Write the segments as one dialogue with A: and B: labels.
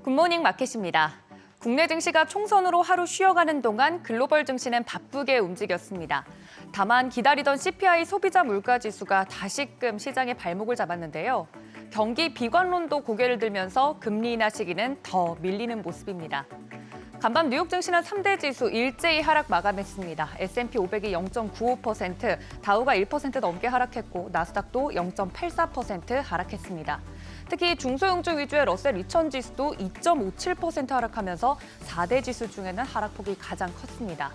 A: 굿모닝 마켓입니다. 국내 증시가 총선으로 하루 쉬어가는 동안 글로벌 증시는 바쁘게 움직였습니다. 다만 기다리던 CPI 소비자 물가 지수가 다시금 시장의 발목을 잡았는데요. 경기 비관론도 고개를 들면서 금리 인하 시기는 더 밀리는 모습입니다. 간밤 뉴욕 증시는 3대 지수 일제히 하락 마감했습니다. S&P 500이 0.95%, 다우가 1% 넘게 하락했고 나스닥도 0.84% 하락했습니다. 특히 중소형주 위주의 러셀 2000 지수도 2.57% 하락하면서 4대 지수 중에는 하락폭이 가장 컸습니다.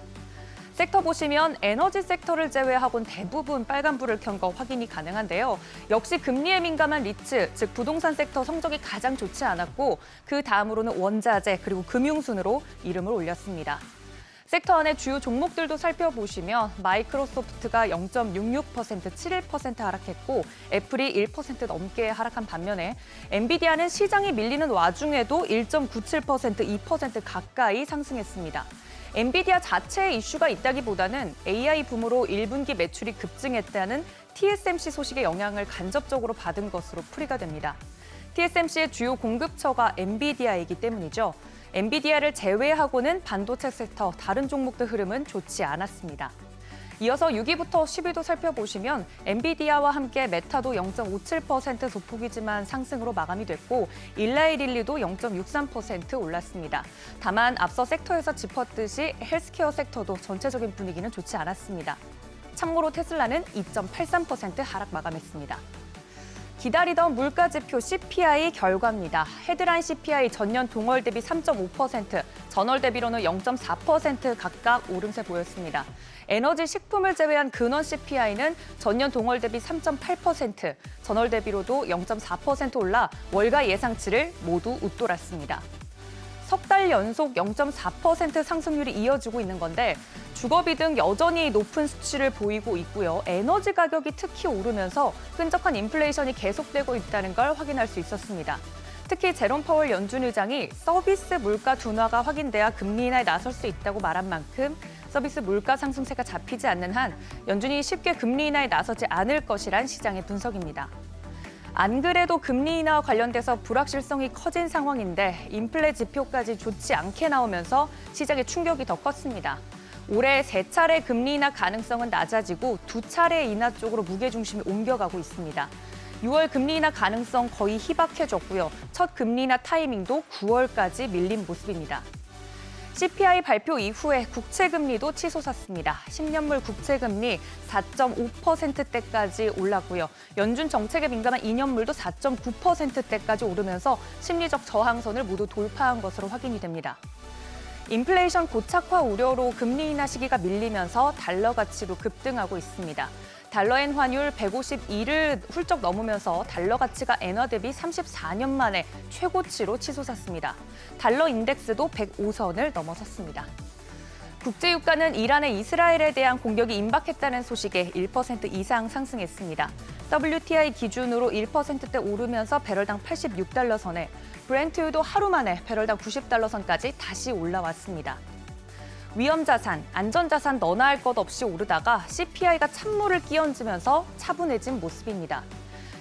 A: 섹터 보시면 에너지 섹터를 제외하고는 대부분 빨간불을 켠 거 확인이 가능한데요. 역시 금리에 민감한 리츠, 즉 부동산 섹터 성적이 가장 좋지 않았고 그 다음으로는 원자재 그리고 금융순으로 이름을 올렸습니다. 섹터 안의 주요 종목들도 살펴보시면 마이크로소프트가 0.66%, 71% 하락했고 애플이 1% 넘게 하락한 반면에 엔비디아는 시장이 밀리는 와중에도 1.97%, 2% 가까이 상승했습니다. 엔비디아 자체의 이슈가 있다기보다는 AI 붐으로 1분기 매출이 급증했다는 TSMC 소식의 영향을 간접적으로 받은 것으로 풀이가 됩니다. TSMC의 주요 공급처가 엔비디아이기 때문이죠. 엔비디아를 제외하고는 반도체 섹터 다른 종목들 흐름은 좋지 않았습니다. 이어서 6위부터 10위도 살펴보시면 엔비디아와 함께 메타도 0.57% 소폭이지만 상승으로 마감이 됐고 일라이릴리도 0.63% 올랐습니다. 다만 앞서 sek터에서 짚었듯이 헬스케어 섹터도 전체적인 분위기는 좋지 않았습니다. 참고로 테슬라는 2.83% 하락 마감했습니다. 기다리던 물가지표 CPI 결과입니다. 헤드라인 CPI 전년 동월 대비 3.5%, 전월 대비로는 0.4% 각각 오름세 보였습니다. 에너지 식품을 제외한 근원 CPI는 전년 동월 대비 3.8%, 전월 대비로도 0.4% 올라 월가 예상치를 모두 웃돌았습니다. 석 달 연속 0.4% 상승률이 이어지고 있는 건데 주거비 등 여전히 높은 수치를 보이고 있고요. 에너지 가격이 특히 오르면서 끈적한 인플레이션이 계속되고 있다는 걸 확인할 수 있었습니다. 특히 제롬 파월 연준 의장이 서비스 물가 둔화가 확인돼야 금리 인하에 나설 수 있다고 말한 만큼 서비스 물가 상승세가 잡히지 않는 한 연준이 쉽게 금리 인하에 나서지 않을 것이란 시장의 분석입니다. 안 그래도 금리 인하와 관련돼서 불확실성이 커진 상황인데 인플레 지표까지 좋지 않게 나오면서 시장의 충격이 더 컸습니다. 올해 3차례 금리 인하 가능성은 낮아지고 2차례 인하 쪽으로 무게중심이 옮겨가고 있습니다. 6월 금리 인하 가능성 거의 희박해졌고요. 첫 금리 인하 타이밍도 9월까지 밀린 모습입니다. CPI 발표 이후에 국채금리도 치솟았습니다. 10년물 국채금리 4.5%대까지 올랐고요. 연준 정책에 민감한 2년물도 4.9%대까지 오르면서 심리적 저항선을 모두 돌파한 것으로 확인이 됩니다. 인플레이션 고착화 우려로 금리 인하 시기가 밀리면서 달러 가치도 급등하고 있습니다. 달러엔 환율 151을 훌쩍 넘으면서 달러 가치가 엔화 대비 34년 만에 최고치로 치솟았습니다. 달러 인덱스도 105선을 넘어섰습니다. 국제유가는 이란의 이스라엘에 대한 공격이 임박했다는 소식에 1% 이상 상승했습니다. WTI 기준으로 1%대 오르면서 배럴당 86달러 선에 브렌트유도 하루 만에 배럴당 90달러 선까지 다시 올라왔습니다. 위험자산, 안전자산 너나 할 것 없이 오르다가 CPI가 찬물을 끼얹으면서 차분해진 모습입니다.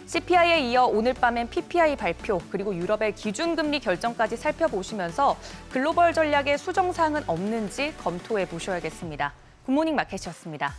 A: CPI에 이어 오늘 밤엔 PPI 발표 그리고 유럽의 기준금리 결정까지 살펴보시면서 글로벌 전략에 수정사항은 없는지 검토해 보셔야겠습니다. 굿모닝 마켓이었습니다.